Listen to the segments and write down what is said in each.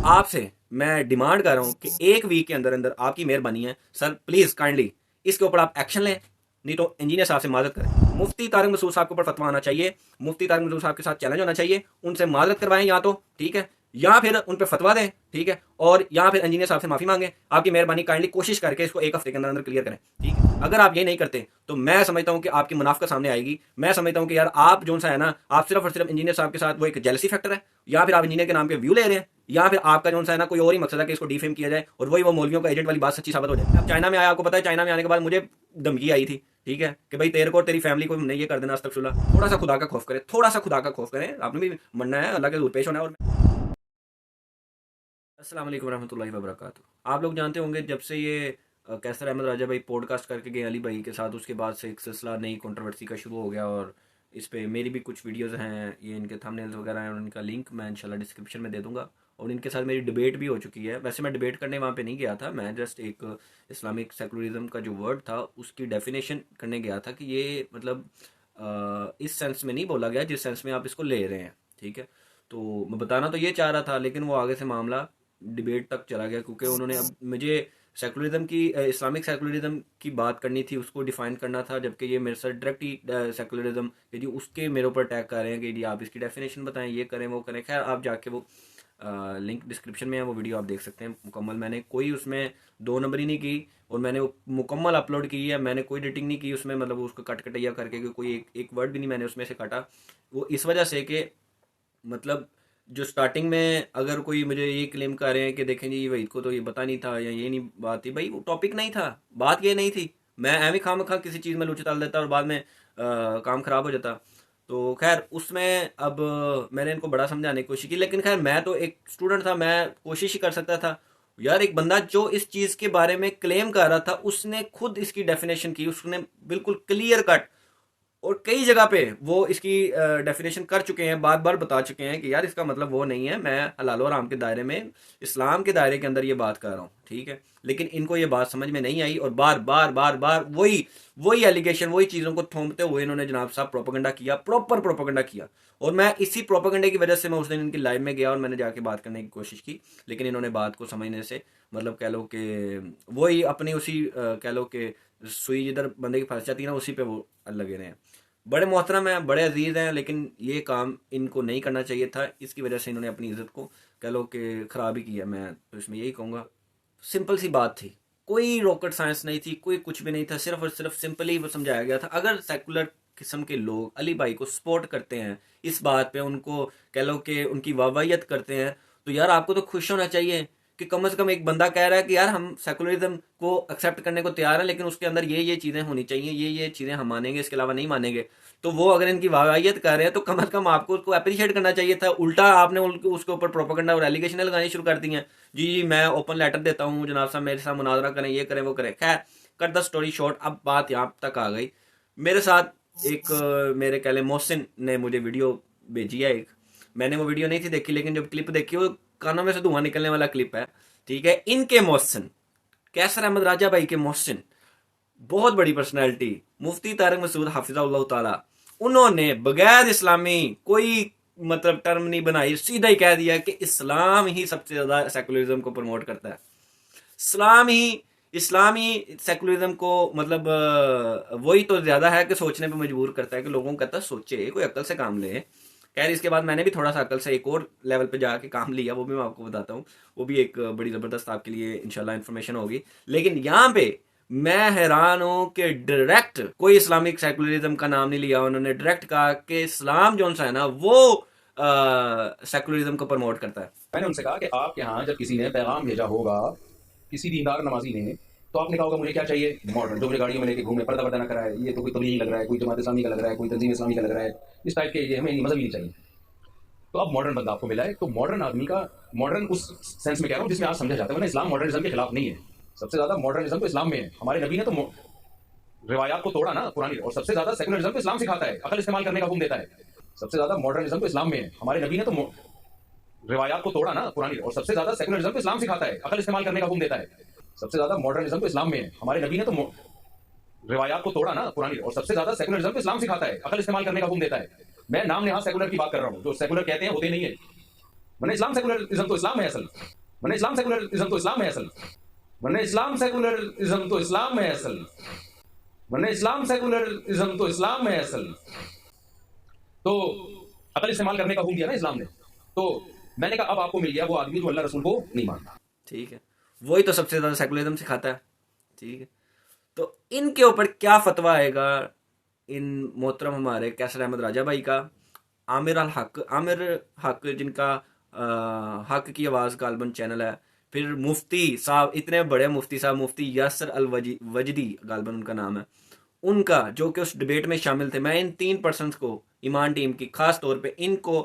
आपसे मैं डिमांड कर रहा हूं कि एक वीक के अंदर अंदर आपकी मेहरबानी है सर, प्लीज काइंडली इसके ऊपर आप एक्शन लें, नहीं तो इंजीनियर साहब से माजरत करें। मुफ्ती तारिक मसूद साहब के ऊपर फतवा आना चाहिए, मुफ्ती तारिक मसूद साहब के साथ चैलेंज होना चाहिए, उनसे माजरत करवाएं या तो ठीक है, या फिर उन पर फतवा दें ठीक है, और या फिर इंजीनियर साहब से माफी मांगे। आपकी मेहरबानी काइंडली कोशिश करके इसको एक हफ्ते के अंदर अंदर क्लियर करें ठीक है। अगर आप ये नहीं करते तो मैं समझता हूं कि आपकी मुनाफिकत सामने आएगी। मैं समझता हूं कि यार आप जो सा है ना, आप सिर्फ और सिर्फ इंजीनियर साहब के साथ वो एक जेलसी फैक्टर है, या फिर आप इंजीनियर के नाम के व्यू ले रहे हैं, या फिर आपका जो सा है ना कोई और ही मकसद है कि इसको डिफेम किया जाए और वही वो मौलवियों का एजेंट वाली बात सच्ची साबित हो जाए। अब चाइना में आया, आपको पता है चाइना में आने के बाद मुझे धमकी आई थी ठीक है कि भाई तेरे को और तेरी फैमिली को हमने ये कर देना, अस्तगफिरुल्लाह। थोड़ा सा खुदा का खौफ करें, थोड़ा सा खुदा का खौफ करें, आपने भी मरना है, अल्लाह के हजूर पेश होना है। और अस्सलाम वालेकुम रहमतुल्लाहि व बरकातुहू। आप लोग जानते होंगे जब से ये कैसर अहमद राजा भाई पॉडकास्ट करके गए अली भाई के साथ, उसके बाद से एक सिलसिला नई कंट्रोवर्सी का शुरू हो गया, और इस पे मेरी भी कुछ वीडियोस हैं, ये इनके थंबनेल्स वगैरह हैं, और इनका लिंक मैं इंशाल्लाह डिस्क्रिप्शन में दे दूंगा। और इनके साथ मेरी डिबेट भी हो चुकी है। वैसे मैं डिबेट करने वहाँ पे नहीं गया था, मैं जस्ट एक इस्लामिक सेकुलरिज्म का जो वर्ड था उसकी डेफिनेशन करने गया था कि ये मतलब इस सेंस में नहीं बोला गया जिस सेंस में आप इसको ले रहे हैं ठीक है। तो मैं बताना तो ये चाह रहा था, लेकिन वो आगे से मामला डिबेट तक चला गया, क्योंकि उन्होंने अब मुझे सेकुलरिज्म की इस्लामिक सेकुलरिज्म की बात करनी थी, उसको डिफाइन करना था, जबकि ये मेरे साथ डायरेक्ट ही सेकुलरिज्म कि जी उसके मेरे ऊपर अटैक कर रहे हैं कि जी आप इसकी डेफिनेशन बताएं, ये करें वो करें। खैर आप जाके वो लिंक डिस्क्रिप्शन में है, वो वीडियो आप देख सकते हैं मुकम्मल। मैंने कोई उसमें दो नंबरी नहीं की, और मैंने वो मुकम्मल अपलोड की है, मैंने कोई एडिटिंग नहीं की उसमें, मतलब उसको कट कटैया करके कि कोई एक वर्ड भी नहीं मैंने उसमें से काटा। वो इस वजह से कि मतलब जो स्टार्टिंग में अगर कोई मुझे ये क्लेम कर रहे हैं कि देखें जी वहीद को तो ये पता नहीं था या ये नहीं बात थी, भाई वो टॉपिक नहीं था, बात ये नहीं थी। मैं एवं खाम खा किसी चीज़ में लूच डाल देता और बाद में काम खराब हो जाता। तो खैर उसमें अब मैंने इनको बड़ा समझाने की कोशिश की, लेकिन खैर मैं तो एक स्टूडेंट था, मैं कोशिश ही कर सकता था। यार एक बंदा जो इस चीज़ के बारे में क्लेम कर रहा था उसने खुद इसकी डेफिनेशन की, उसने बिल्कुल क्लियर कट और कई जगह पे वो इसकी डेफिनेशन कर चुके हैं, बार बार बता चुके हैं कि यार इसका मतलब वो नहीं है, मैं हलाल और हराम के दायरे में, इस्लाम के दायरे के अंदर ये बात कर रहा हूँ ठीक है। लेकिन इनको ये बात समझ में नहीं आई, और बार बार बार बार वही वही एलिगेशन, वही चीज़ों को थोपते हुए इन्होंने जनाब साहब प्रोपेगेंडा किया, प्रॉपर प्रोपेगेंडा किया। और मैं इसी प्रोपेगेंडे की वजह से मैं उस दिन इनकी लाइव में गया और मैंने जाके बात करने की कोशिश की, लेकिन इन्होंने बात को समझने से मतलब कह लो कि वही अपनी उसी कह लो कि सुई जिधर बंदे की फंस जाती है ना उसी पे वो लगे रहे हैं। बड़े मोहतरम हैं, बड़े अजीज हैं, लेकिन ये काम इनको नहीं करना चाहिए था, इसकी वजह से इन्होंने अपनी इज्जत को कह लो कि ख़राब ही किया। मैं तो इसमें यही कहूँगा, सिंपल सी बात थी, कोई रॉकेट साइंस नहीं थी, कोई कुछ भी नहीं था, सिर्फ और सिर्फ सिंपली वो समझाया गया था। अगर सेकुलर किस्म के लोग अली भाई को सपोर्ट करते हैं इस बात पे, उनको कह लो कि उनकी वाहवाहियत करते हैं, तो यार आपको तो खुश होना चाहिए कि कम से कम एक बंदा कह रहा है कि यार हम सेकुलरिज्म को एक्सेप्ट करने को तैयार हैं, लेकिन उसके अंदर ये चीज़ें होनी चाहिए, ये चीज़ें हम मानेंगे, इसके अलावा नहीं मानेंगे। तो वो अगर इनकी वाहवाहियत कर रहे हैं तो कम से कम आपको उसको अप्रिशिएट करना चाहिए था। उल्टा आपने उसके ऊपर प्रोपेगेंडा और एलिगेशन लगानी शुरू कर दी हैं। जी जी मैं ओपन लेटर देता हूँ जनाब साहब, मेरे साथ मुनाजरा करें, ये करें वो करें। खैर कट द स्टोरी शॉर्ट, अब बात यहाँ तक आ गई। मेरे साथ एक मेरे कह लें मोहसिन ने मुझे वीडियो भेजी है एक, मैंने वो वीडियो नहीं थी देखी, लेकिन जब क्लिप देखी वो कानों में से धुआं निकलने वाला क्लिप है ठीक है। इनके मोहसिन कैसर अहमद राजा भाई के मोहसिन, बहुत बड़ी पर्सनैलिटी, मुफ्ती तारिक मसूद हाफिज़हुल्लाह ताला, उन्होंने बगैर इस्लामी कोई मतलब टर्म नहीं बनाई, सीधा ही कह दिया कि इस्लाम ही सबसे ज्यादा सेकुलरिज्म को प्रमोट करता है। इस्लाम ही सेकुलरिज्म को मतलब वही तो ज्यादा है कि सोचने पे मजबूर करता है, कि लोगों को कहता है सोचे, कोई अक्ल से काम ले। खैर इसके बाद मैंने भी थोड़ा सा अक्ल से एक और लेवल पे जाके काम लिया, वो भी मैं आपको बताता हूँ, वो भी एक बड़ी ज़बरदस्त आपके लिए इंशाल्लाह इन्फॉर्मेशन होगी। लेकिन यहाँ पे मैं हैरान हूँ कि डायरेक्ट कोई इस्लामिक सेकुलरिज्म का नाम नहीं लिया उन्होंने, डायरेक्ट कहा कि इस्लाम जो है ना वो सेकुलरिज्म को प्रमोट करता है। मैंने उनसे कहा कि आपके यहाँ जब किसी ने पैगाम भेजा होगा, किसी दीनदार नमाजी ने, तो आपने कहा होगा मुझे क्या चाहिए, मॉडर्न, जो मुझे गाड़ियों में लेके घूमे, पर्दा वर्दा ना कराए, ये तो कोई तबलीगी लग रहा है, कोई जमात इस्लामी का लग रहा है, कोई तंजीम इस्लामी का लग रहा है, इस टाइप के, ये हमें मजहब ही नहीं चाहिए। तो अब मॉडर्न बंदा आपको मिला है, तो मॉडर्न आदमी का, मॉडर्न उस सेंस में कह रहा हूँ जिसमें आज समझा जाता है, वरना इस्लाम मॉडर्निज्म के खिलाफ नहीं है। सबसे ज्यादा मॉडर्निज्म तो इस्लाम में है। हमारे नबी ने तो रिवायात को तोड़ा ना पुरानी, और सबसे ज्यादा सेकुलरिज्म तो इस्लाम सिखाता है, अकल इस्तेमाल करने का हुक्म देता है। सबसे ज्यादा मॉडर्निज्म तो इस्लाम में है। हमारे नबी ने तो रिवायात को तोड़ा ना पुरानी, और सबसे ज्यादा सेकुलरिज्म तो इस्लाम सिखाता है, अकल इस्तेमाल करने का हुक्म देता है। सबसे ज्यादा मॉडर्निज्म तो इस्लाम में है। हमारे नबी ने तो रिवायात को तोड़ा ना पुरानी, और सबसे ज्यादा सेकुलरिज्म तो इस्लाम सिखाता है, अकल इस्तेमाल करने का हुक्म देता है। मैं नाम नेहा सेकुलर की बात कर रहा हूँ, जो सेकुलर कहते हैं होते नहीं है। वरना इस्लाम सेकुलरिज्म तो इस्लाम है असल, वरना इस्लाम सेकुलरिज्म तो इस्लाम है असल, वरना इस्लाम सेकुलरिज्म तो इस्लाम है असल, वरना इस्लाम सेकुलरिज्म तो इस्लाम है असल। तो अकल इस्तेमाल करने का हुक्म दिया ना इस्लाम ने, तो मैंने कहा अब आपको मिल गया वो आदमी जो अल्लाह रसूल को नहीं मानता। ठीक है, वही तो सबसे ज़्यादा सेकुलरिज्म सिखाता है। ठीक है, तो इनके ऊपर क्या फतवा आएगा इन मोहतरम हमारे कैसर अहमद राजा भाई का, आमिर हक जिनका हक की आवाज़ गालबन चैनल है, फिर मुफ्ती साहब, इतने बड़े मुफ्ती साहब, मुफ्ती यासर अल वजदी गालबन उनका नाम है, उनका जो कि उस डिबेट में शामिल थे। मैं इन 3 पर्सनस को, ईमान टीम की खास तौर पे इनको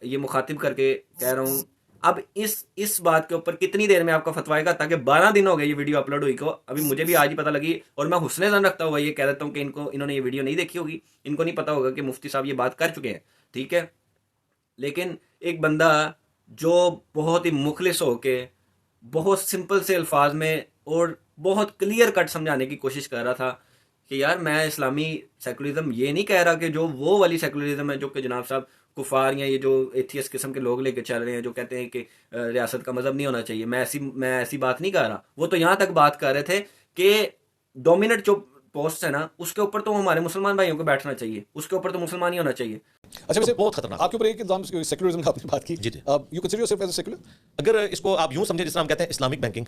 ये मुखातिब करके कह रहा हूँ, अब इस बात के ऊपर कितनी देर में आपका फतवा आएगा, ताकि 12 दिन हो गए ये वीडियो अपलोड हुई को, अभी मुझे भी आज ही पता लगी, और मैं हुस्ने ज़न रखता हुआ ये कह देता हूँ कि इन्होंने ये वीडियो नहीं देखी होगी, इनको नहीं पता होगा कि मुफ्ती साहब ये बात कर चुके हैं। ठीक है, लेकिन एक बंदा जो बहुत ही मुखलिस होके बहुत सिंपल से अल्फाज में और बहुत क्लियर कट समझाने की कोशिश कर रहा था कि यार मैं इस्लामी सेकुलरिज्म ये नहीं कह रहा कि जो वो वाली सेकुलरिज्म है जो कि जनाब साहब कुफार या ये जो एथियस्ट किस्म के लोग लेके चल रहे हैं, जो कहते हैं कि रियासत का मजहब नहीं होना चाहिए, मैं ऐसी बात नहीं कर रहा। वो तो यहाँ तक बात कर रहे थे कि डोमिनेट जो पोस्ट है ना, उसके ऊपर तो हमारे मुसलमान भाइयों को बैठना चाहिए, उसके ऊपर तो मुसलमान ही होना चाहिए। अच्छा, वैसे बहुत खतरनाक आपके ऊपर एक इल्जाम सेकुलरिज्म का आपने बात की, जी, जी। You consider yourself as a secular? अगर इसको आप यूं समझे, जिस तरह हम कहते हैं इस्लामिक बैंकिंग,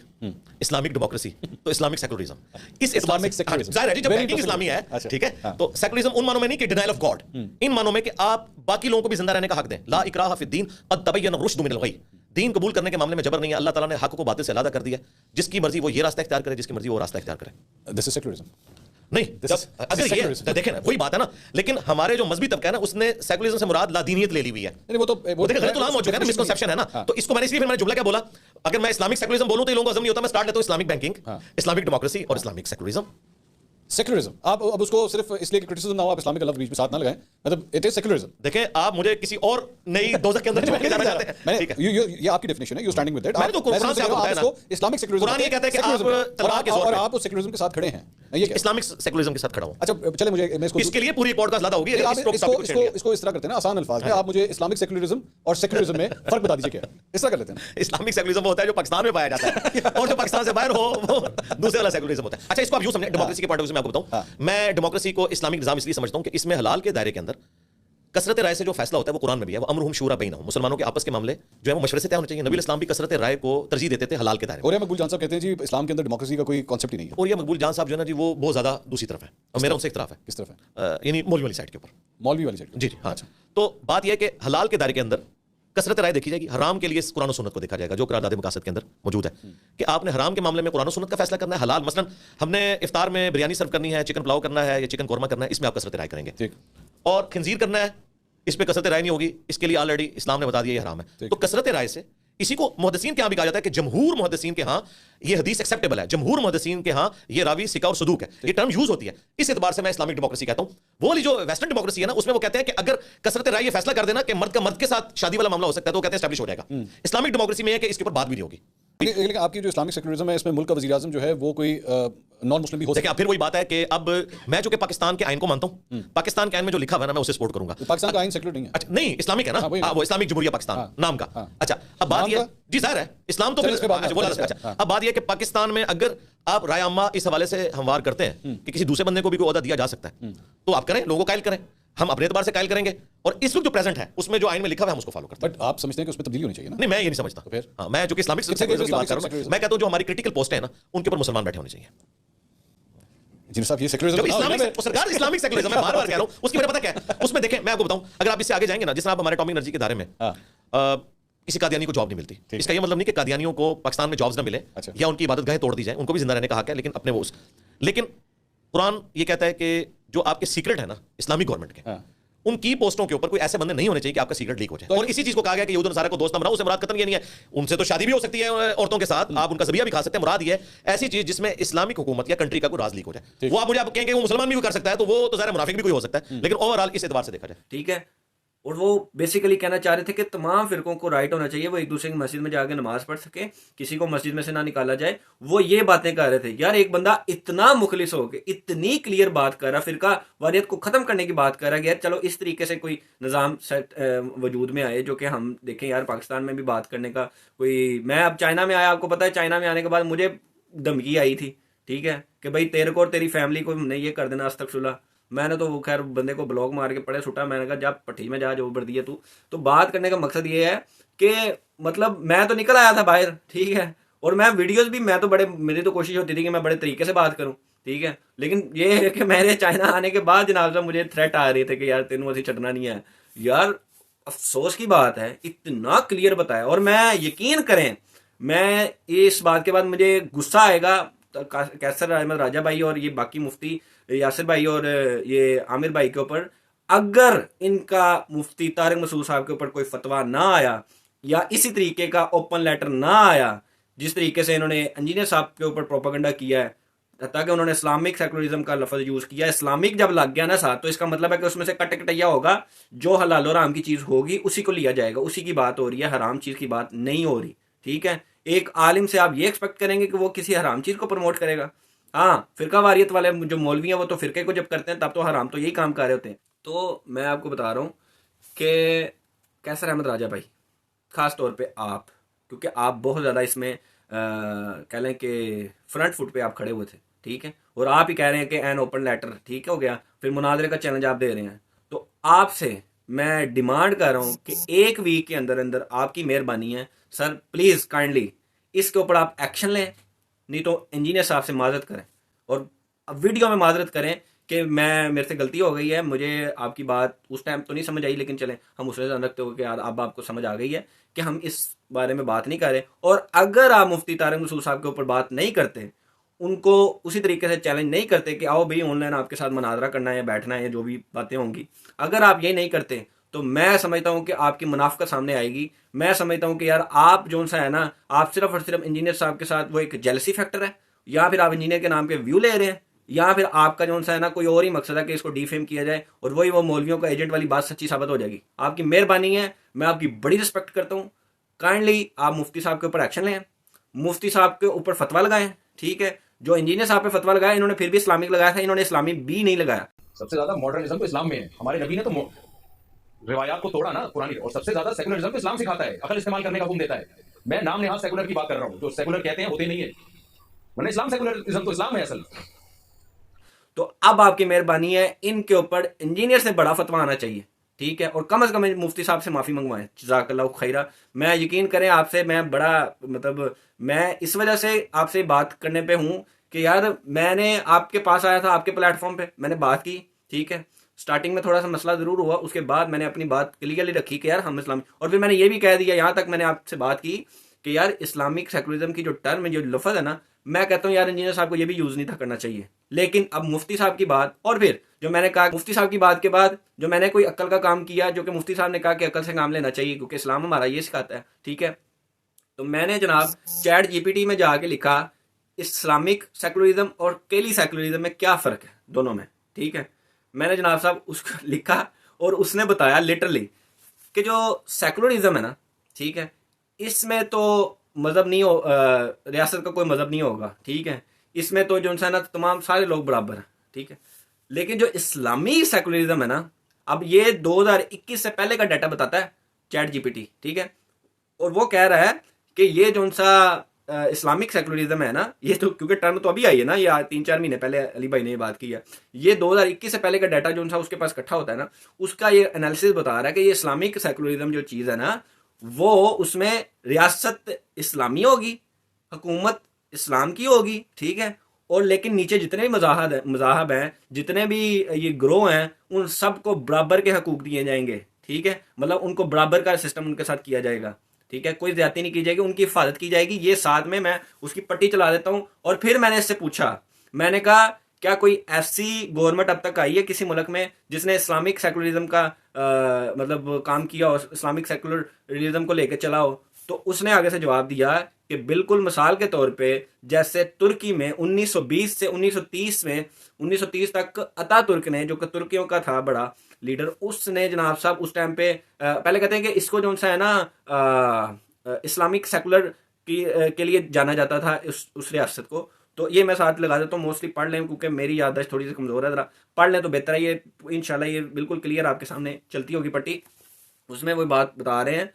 इस्लामिक डेमोक्रेसी, तो इस्लामिक सेकुलरिज्म इस एतबार Islamic से secularism. जाहिर है जी, जब Very बैंकिंग interesting. इस्लामी है, अच्छा, ठीक है, हाँ। तो सेकुलरिज्म उन मानों में नहीं कि डिनायल ऑफ गॉड, इन मानों में कि आप बाकी लोगों को भी जिंदा रहने का हक दें। ला इकराह फिद्दीन, क़द तबय्यन रुश्द मिनल गय। दीन कबूल करने के मामले में जबर नहीं है। अल्लाह ताला ने हक को बातिल से अलग कर दिया। जिसकी मर्जी वो ये रास्ता इख्तियार करे, जिसकी मर्जी वो रास्ता इख्तियार करे। This is secularism. नहीं, This अगर is ये secularism. देखें ना, वही बात है ना, लेकिन हमारे जो मजहबी तबका है ना, उसने सेकुलरिज्म से मुराद लादीनियत ले ली हुई है। नहीं, वो देखिए गलत नाम हो चुका है ना, मिसकंसेप्शन है ना। हाँ। तो इसको मैंने इसलिए फिर मैंने जुमला क्या बोला, अगर मैं इस्लामिक सेकुलरिज्म बोलूं तो ये लोगों को हजम नहीं होता। मैं स्टार्ट लेता हूं इस्लामिक बैंकिंग, हाँ। इस्लामिक डेमोक्रेसी और इस्लामिक सेकुलरिज्म। सेकुलरिज्म, आप अब उसको सिर्फ इसलिए कि क्रिटिसिज्म ना हो, आप इस्लामिक का लफ्ज बीच में साथ ना लगाएं, मतलब इट इज सेकुलरिज्म। देखें, आप मुझे किसी और नई दोजख के अंदर छोड़ के जाना चाहते हैं, ठीक है। ये आपकी डेफिनेशन है, यू स्टैंडिंग विद दैट। मैंने तो कुरान से आपको बताया ना, इस्लामिक सेकुलरिज्म, कुरान ये कहता है कि आप तलवार के जोर और पे आप उस सेकुलरिज्म के साथ खड़े हैं, ये क्या? इस्लामिक सेकुलरिज्म के साथ खड़ा हूं। अच्छा, चले मुझे, मैं इसको इसके लिए पूरी पॉडकास्ट लादा होगी। आप इसको इस तरह करते हैं ना, आसान अल्फाज में, आप मुझे इस्लामिक सेकुलरिज्म और सेकुलरिज्म में फर्क बता दीजिए क्या है? इस तरह कर लेते हैं। इस्लामिक सेकुलरिज्म होता है जो पाकिस्तान में पाया जाता है, और जो पाकिस्तान से बाहर हो वो दूसरे वाला सेकुलरिज्म होता है। अच्छा, इसको आप यूं समझें, डेमोक्रेसी के पॉइंट ऑफ व्यू से मैं आपको बताऊं, मैं डेमोक्रेसी को इस्लामिक निजाम इसलिए समझता हूं कि इसमें हलाल के दायरे के अंदर कसरत राय से जो फैसला होता है वो कुरान में भी है। वो अमरुहुम शूरा बैनहुम, मुसलमानों के आपस के मामले जो है वो मशवरे से तय होने चाहिए। नबी इस्लाम भी कसरत राय को तरजीह देते थे हलाल के दायरे में। और मकबूल जान साहब कहते हैं जी इस्लाम के अंदर डेमोक्रेसी का कोई कॉन्सेप्ट ही नहीं है। और ये मकबूल जान साहब जो है ना जी, वो बहुत ज्यादा दूसरी तरफ है और मेरा उनसे एक तरफ है, किस तरफ है? यानी मौलवी वाली साइड के ऊपर, मौलवी वाली साइड? जी जी हाँ। तो बात यह है कि हलाल के दायरे के अंदर कसरत राय देखी जाएगी, हराम के लिए कुरान और सुन्नत को देखा जाएगा जो करारदाद मकासद के अंदर मौजूद है कि आपने हराम के मामले में कुरान और सुन्नत का फैसला करना है। हलाल मसलन हमने इफ्तार में बिरयानी सर्व करनी है, चिकन पुलाव करना है या चिकन कोरमा करना है, इसमें आप कसरत राय करेंगे। ठीक। और खिंजीर करना है, इस पे कसरत राय नहीं होगी, इसके लिए ऑलरेडी इस्लाम ने बता दिया ये हराम है। तो कसरत राय से इसी को मुहद्दिसीन के यहाँ भी कहा जाता है कि जमहूर मुहद्दिसीन के यहाँ ये हदीस एक्सेप्टेबल है, जमहूर मुहद्दिसीन के यहाँ ये रावी सिका और सदूक है, ये टर्म यूज होती है। इस एतबार से मैं इस्लामिक डेमोक्रेसी कहता हूँ। वो वाली जो वेस्टर्न डेमोक्रेसी है ना, उसमें वो कहते हैं कि अगर कसरत राय ये फैसला कर देना कि मर्द का मर्द के साथ शादी वाला मामला हो सकता है तो वो कहते हैं एस्टैब्लिश हो जाएगा। इस्लामिक डेमोक्रेसी में है कि इसके ऊपर बात भी नहीं होगी। लेकिन आपकी जो इस्लामिक सेकुलरिज्म है, इसमें मुल्क का वज़ीर आज़म जो है वो कोई नॉन मुस्लिम भी हो सकता देखिए, अब फिर वही बात है कि अब मैं जो कि पाकिस्तान के आइन को मानता हूँ, पाकिस्तान के आइन में जो लिखा हुआ है ना, मैं उसे सपोर्ट करूंगा। है। पाकिस्तान का आइन सेकुलर नहीं है। अच्छा, नहीं इस्लामिक है ना, वो इस्लामिक जमहूरिया पाकिस्तान नाम का। अच्छा, अब बात ये जी जाहिर है इस्लाम तो फिर अच्छा, अब बात ये कि पाकिस्तान में अगर आप राय अम्मा इस हवाले से हमवार करते हैं कि किसी दूसरे बंदे को भी कोई ओहदा दिया जा सकता है, तो आप करें, लोगों को कायल करें, हम अपने एतबार से कायल करेंगे। और इस वक्त जो प्रेजेंट है उसमें जो आइन में लिखा हुआ है हम उसको फॉलो करते हैं। बट आप समझते हैं कि उसमें तब्दीली होनी चाहिए ना? नहीं, मैं ये नहीं समझता। फिर? हाँ, मैं जो कि इस्लामिक सेकुलरिज्म की बात कर रहा हूँ, मैं कहता हूँ जो हमारी क्रिटिकल पोस्ट है ना, उनके ऊपर मुसलमान बैठे होने चाहिए। जी साहब, ये सेकुलरिज्म जब इस्लामिक सरकार इस्लामिक सेकुलरिज्म, मैं बार-बार कह रहा हूं, उसकी वजह पता क्या है? उसमें देखें, मैं आपको बताऊं, अगर आप इससे आगे जाएंगे ना, जिस तरह आप हमारे एटॉमिक एनर्जी के दायरे में किसी कादियानी को जॉब नहीं मिलती, इसका ये मतलब नहीं कि कादियानियों को पाकिस्तान में जॉब्स ना मिले या उनकी इबादतगाहें तोड़ दी जाए, उनको भी जिंदा रहने का हक है, लेकिन अपने वो लेकिन कुरान ये कहता है कि जो आपके सीक्रेट है ना इस्लामिक गवर्नमेंट के, उनकी पोस्टों के ऊपर कोई ऐसे बंदे नहीं होने चाहिए कि आपका सीक्रेट लीक हो जाए। और इसी चीज को कहा गया कि यहूद नसारा को दोस्त ना बनाओ। उससे मुराद कतन ये नहीं है, उनसे तो शादी भी हो सकती है औरतों के साथ, आप उनका ज़बिया भी खा सकते हैं। मुराद ये है ऐसी चीज जिसमें इस्लामिक हुकूमत या कंट्री का कोई राज लीक हो जाए। वो आप मुझे आप कहेंगे वो मुसलमान भी कर सकता है, तो वो तो ज़ाहिर मुनाफिक भी कोई हो सकता है, लेकिन ओवरऑल इस एतबार से देखा जाए। ठीक है, और वो बेसिकली कहना चाह रहे थे कि तमाम फिरकों को राइट होना चाहिए, वो एक दूसरे की मस्जिद में जाके नमाज पढ़ सके, किसी को मस्जिद में से ना निकाला जाए। वो ये बातें कर रहे थे। यार एक बंदा इतना मुखलिस हो के इतनी क्लियर बात कर रहा, फिरका वारियत को खत्म करने की बात कर रहा है, यार चलो इस तरीके से कोई निज़ाम सेट वजूद में आए जो कि हम देखें यार पाकिस्तान में भी बात करने का कोई। मैं अब चाइना में आया, आपको पता है चाइना में आने के बाद मुझे धमकी आई थी, ठीक है, कि भाई तेरे को और तेरी फैमिली को हमने ये कर देना, अस्तगफिरुल्लाह। मैंने तो वो खैर बंदे को ब्लॉक मार के पड़े सुटा, मैंने कहा जा पट्टी में जा, जो बढ़ दिया तू। तो बात करने का मकसद ये है कि मतलब मैं तो निकल आया था बाहर, ठीक है, और मैं वीडियोस भी, मैं तो बड़े, मेरी तो कोशिश होती थी कि मैं बड़े तरीके से बात करूं, ठीक है, लेकिन ये है कि मेरे चाइना आने के बाद जनाब साहब मुझे थ्रेट आ रहे थे कि यार तेनू असी छड़ना नहीं है। यार अफसोस की बात है, इतना क्लियर बताया। और मैं यकीन करें, मैं इस बात के बाद मुझे गुस्सा आएगा कैसर अहमद राजा भाई और ये बाकी मुफ्ती यासिर भाई और ये आमिर भाई के ऊपर, अगर इनका मुफ्ती तारिक मसूद साहब के ऊपर कोई फतवा ना आया या इसी तरीके का ओपन लेटर ना आया जिस तरीके से इन्होंने इंजीनियर साहब के ऊपर प्रोपागेंडा किया है, ताकि उन्होंने इस्लामिक सेकुलरिज्म का लफ्ज यूज किया। इस्लामिक जब लग गया ना साथ, तो इसका मतलब है कि उसमें से कट कटैया होगा, जो हलाल और हराम की चीज होगी उसी को लिया जाएगा, उसी की बात हो रही है, हराम चीज की बात नहीं हो रही, ठीक है। एक आलिम से आप ये एक्सपेक्ट करेंगे कि वो किसी हराम चीज को प्रमोट करेगा? हाँ, फिरका वारियत वाले जो मौलवी हैं वो तो फिरके को जब करते हैं तब तो हराम तो यही काम कर रहे होते हैं। तो मैं आपको बता रहा हूँ कि कैसर अहमद राजा भाई, खास तौर पे आप, क्योंकि आप बहुत ज़्यादा इसमें कह लें कि फ्रंट फुट पे आप खड़े हुए थे, ठीक है, और आप ही कह रहे हैं कि एन ओपन लेटर ठीक हो गया, फिर मुनाजरे का चैलेंज आप दे रहे हैं। तो आपसे मैं डिमांड कर रहा हूँ कि एक वीक के अंदर अंदर आपकी मेहरबानी है सर, प्लीज़ काइंडली इसके ऊपर आप एक्शन लें, नहीं तो इंजीनियर साहब से माजरत करें और वीडियो में माजरत करें कि मैं, मेरे से गलती हो गई है, मुझे आपकी बात उस टाइम तो नहीं समझ आई, लेकिन चलें हम उसमें ध्यान रखते हो कि अब आपको समझ आ गई है कि हम इस बारे में बात नहीं कर रहे। और अगर आप मुफ्ती तारिक मसूद साहब के ऊपर बात नहीं करते, उनको उसी तरीके से चैलेंज नहीं करते कि आओ भाई ऑनलाइन आपके साथ मुनाजरा करना है, बैठना है, जो भी बातें होंगी, अगर आप ये नहीं करते तो मैं समझता हूँ कि आपकी मुनाफकत सामने आएगी। मैं समझता हूँ कि यार आप जो सा है ना, आप सिर्फ और सिर्फ इंजीनियर साहब के साथ वो एक जेलसी फैक्टर है, या फिर आप इंजीनियर के नाम के व्यू ले रहे हैं, या फिर आपका जो सा है ना कोई और ही मकसद है कि इसको डिफेम किया जाए और वही वो मौलवियों का एजेंट वाली बात सच्ची साबित हो जाएगी। आपकी मेहरबानी है, मैं आपकी बड़ी रिस्पेक्ट करता हूँ, काइंडली आप मुफ्ती साहब के ऊपर एक्शन लें, मुफ्ती साहब के ऊपर फतवा लगाएं, ठीक है। जो इंजीनियर साहब पे फतवा लगाया, इन्होंने फिर भी इस्लामिक लगाया था, इन्होंने इस्लामी भी नहीं लगाया। सबसे ज्यादा मॉडर्निज्म तो इस्लाम में है। हमारे नबी ने तो रिवायात को तोड़ा ना पुरानी, और सबसे ज्यादा सेकुलरिज्म तो इस्लाम सिखाता है, अकल इस्तेमाल करने का हुक्म देता है। मैं नाम नेहाज सेकुलर की बात कर रहा हूँ, जो सेकुलर कहते हैं होते नहीं है, वरना इस्लाम सेकुलरिज्म तो इस्लाम है असल। तो अब आपकी मेहरबानी है, इनके ऊपर इंजीनियर से बड़ा फतवा आना चाहिए, ठीक है, और कम से कम मुफ्ती साहब से माफ़ी मंगवाएं, जज़ाकल्लाहु खैरा। मैं यकीन करें आपसे, मैं बड़ा मतलब मैं इस वजह से आपसे बात करने पे हूँ कि यार मैंने आपके पास आया था, आपके प्लेटफॉर्म पे मैंने बात की, ठीक है, स्टार्टिंग में थोड़ा सा मसला ज़रूर हुआ, उसके बाद मैंने अपनी बात क्लियरली रखी कि यार हम इस्लामी, और फिर मैंने ये भी कह दिया, यहाँ तक मैंने आपसे बात की कि यार इस्लामिक सेकुलरिज्म की जो टर्म है, जो लफ्ज़ है ना, मैं कहता हूँ यार इंजीनियर साहब को ये भी यूज़ नहीं था करना चाहिए। लेकिन अब मुफ्ती साहब की बात, और फिर जो मैंने कहा मुफ्ती साहब की बात के बाद जो मैंने कोई अक्ल का काम किया, जो कि मुफ्ती साहब ने कहा कि अक्ल से काम लेना चाहिए क्योंकि इस्लाम हमारा ये सिखाता है, ठीक है, तो मैंने जनाब चैट जीपीटी में जाके लिखा इस्लामिक सेकुलरिज्म और केली सेकुलरिज्म में क्या फ़र्क है दोनों में, ठीक है। मैंने जनाब साहब उसको लिखा और उसने बताया लिटरली कि जो सेकुलरिज्म है ना, ठीक है, इसमें तो मज़हब नहीं हो, रियासत का कोई मज़हब नहीं होगा, ठीक है, इसमें तो जो इंसान है तमाम सारे लोग बराबर हैं, ठीक है। लेकिन जो इस्लामी सेकुलरिज्म है ना, अब ये 2021 से पहले का डाटा बताता है चैट जीपीटी, ठीक है, और वो कह रहा है कि ये जो सा इस्लामिक सेकुलरिज्म है ना, ये तो क्योंकि टर्म तो अभी आई है ना, ये 3-4 महीने पहले अली भाई ने ये बात की है, ये 2021 से पहले का डाटा जो सा उसके पास इकट्ठा होता है ना, उसका ये एनालिसिस बता रहा है कि ये इस्लामिक सेकुलरिज्म जो चीज़ है ना, वो उसमें रियासत इस्लामी होगी, हुकूमत इस्लाम की होगी, ठीक है, और लेकिन नीचे जितने भी मज़ाहब हैं, जितने भी ये ग्रोह हैं, उन सबको बराबर के हकूक दिए जाएंगे, ठीक है, मतलब उनको बराबर का सिस्टम उनके साथ किया जाएगा, ठीक है, कोई ज्यादती नहीं की जाएगी, उनकी हिफाजत की जाएगी। ये साथ में मैं उसकी पट्टी चला देता हूँ। और फिर मैंने इससे पूछा, मैंने कहा क्या कोई ऐसी गवर्नमेंट अब तक आई है किसी मुल्क में जिसने इस्लामिक सेकुलरिज्म का मतलब काम किया और इस्लामिक सेकुलरिज्म को लेकर चला हो? तो उसने आगे से जवाब दिया कि बिल्कुल मिसाल के तौर पे जैसे तुर्की में 1920 से 1930 में 1930 तक अतातुर्क ने, जो कि तुर्कियों का था बड़ा लीडर, उसने जनाब साहब उस टाइम पे पहले कहते हैं कि इसको जो सा है ना इस्लामिक सेकुलर के लिए जाना जाता था उस रियासत को। तो ये मैं साथ लगा देता हूँ, मोस्टली पढ़ लें क्योंकि मेरी याददाश्त थोड़ी सी कमज़ोर है, ज़रा पढ़ लें तो बेहतर है। ये इंशाल्लाह ये बिल्कुल क्लियर आपके सामने चलती होगी पट्टी। उसमें वो बात बता रहे हैं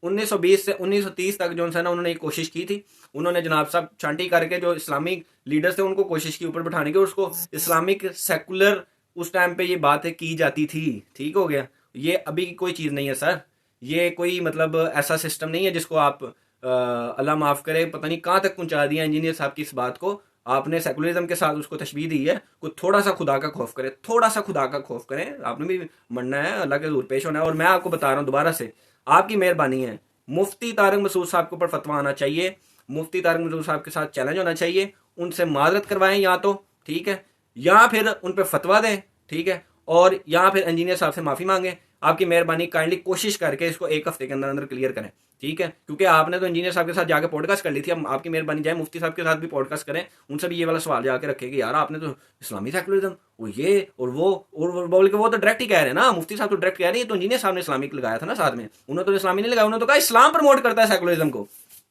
1920 से 1930 तक जो है ना उन्होंने एक कोशिश की थी। उन्होंने जनाब साहब छांटी करके जो इस्लामिक लीडर्स थे उनको कोशिश की ऊपर बैठाने की, उसको इस्लामिक सेकुलर उस टाइम पे ये बातें की जाती थी। ठीक हो गया, ये अभी की कोई चीज़ नहीं है सर, ये कोई मतलब ऐसा सिस्टम नहीं है जिसको आप अल्लाह माफ़ करे पता नहीं कहाँ तक पहुँचा दिया इंजीनियर साहब की इस बात को। आपने सेकुलरिज्म के साथ उसको तशबीह दी है। कोई थोड़ा सा खुदा का खौफ करें, थोड़ा सा खुदा का खौफ करें, आपने भी मरना है, अल्लाह के हज़ूर पेश होना है। और मैं आपको बता रहा हूँ दोबारा से, आपकी मेहरबानी है, मुफ्ती तारिक मसूद साहब के ऊपर फतवा आना चाहिए, मुफ्ती तारिक मसूद साहब के साथ चैलेंज होना चाहिए, उनसे माजरत करवाएं या तो, ठीक है, या फिर उन पर फतवा दें, ठीक है, और या फिर इंजीनियर साहब से माफ़ी मांगें। आपकी मेहरबानी काइंडली कोशिश करके इसको एक हफ्ते के अंदर अंदर क्लियर करें, ठीक है, क्योंकि आपने तो इंजीनियर साहब के साथ जाकर पॉडकास्ट कर ली थी। अब आपकी मेहरबानी जाए मुफ्ती साहब के साथ भी पॉडकास्ट करें, उनसे भी ये वाला सवाल जाके रखें कि यार आपने तो इस्लामी सेकुलरिज्म वो ये और वो बोल के वो तो डायरेक्ट ही कह रहे हैं ना, मुफ्ती साहब तो डायरेक्ट कह रहे हैं, तो इंजीनियर साहब ने इस्लामिक लगाया था ना साथ में, उन्होंने तो इस्लामी नहीं लगाया, उन्होंने तो कहा इस्लाम प्रमोट करता है सेकुलरिज्म को।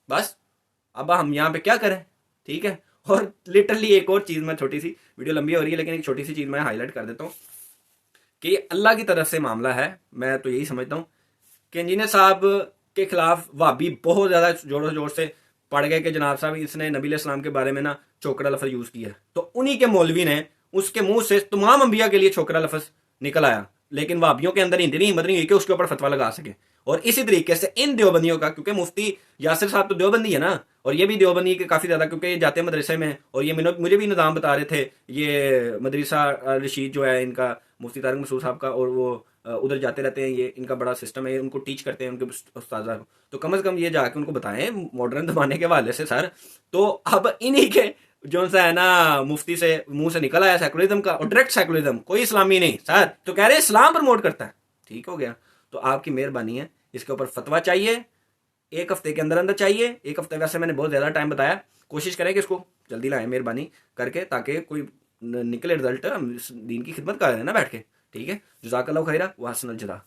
बस अब हम यहाँ पे क्या करें, ठीक है। और लिटरली एक और चीज़, मैं छोटी सी वीडियो लंबी हो रही है लेकिन एक छोटी सी चीज़ मैं हाईलाइट कर देता हूँ कि अल्लाह की तरफ से मामला है। मैं तो यही समझता हूँ कि इंजीनियर साहब के खिलाफ वाबी बहुत ज़्यादा जोरों जोर से पड़ गए कि जनाब साहब इसने नबी इस्लाम के बारे में ना छोकरा लफ्ज़ यूज़ किया, तो उन्हीं के मौलवी ने उसके मुंह से तमाम अंबिया के लिए छोकरा लफ्ज़ निकल आया, लेकिन वाबियों के अंदर इतनी हिम्मत नहीं हुई कि उसके ऊपर फतवा लगा सके। और इसी तरीके से इन देवबंदियों का, क्योंकि मुफ्ती यासिर साहब तो देवबंदी है ना, और ये भी देवबंदी के काफ़ी ज़्यादा, क्योंकि ये जाते हैं मदरसे में, और ये मुझे भी निज़ाम बता रहे थे, ये मदरसा रशीद जो है इनका मुफ्ती तारिक मसूद साहब का, और वो उधर जाते रहते हैं, ये इनका बड़ा सिस्टम है, उनको टीच करते हैं उनके उस्ताद को। तो कम से कम ये जाके उनको बताएं मॉडर्न ज़माने के हवाले से सर। तो अब इन्हीं के जो सा है ना मुफ्ती से मुंह से निकल आया सेकुलरिज्म का, और डायरेक्ट सेकुलरिज्म, कोई इस्लामी नहीं सर, तो कह रहे हैं इस्लाम प्रमोट करता है। ठीक हो गया, तो आपकी मेहरबानी है, इसके ऊपर फतवा चाहिए, एक हफ्ते के अंदर अंदर चाहिए। एक हफ्ते वैसे मैंने बहुत ज़्यादा टाइम बताया, कोशिश करें कि इसको जल्दी लाएं मेहरबानी करके, ताकि कोई निकले रिजल्ट, हम दीन की खिदमत कर रहे हैं ना बैठ के, ठीक है। जज़ाकल्लाहु खैरा व हसनल जज़ा।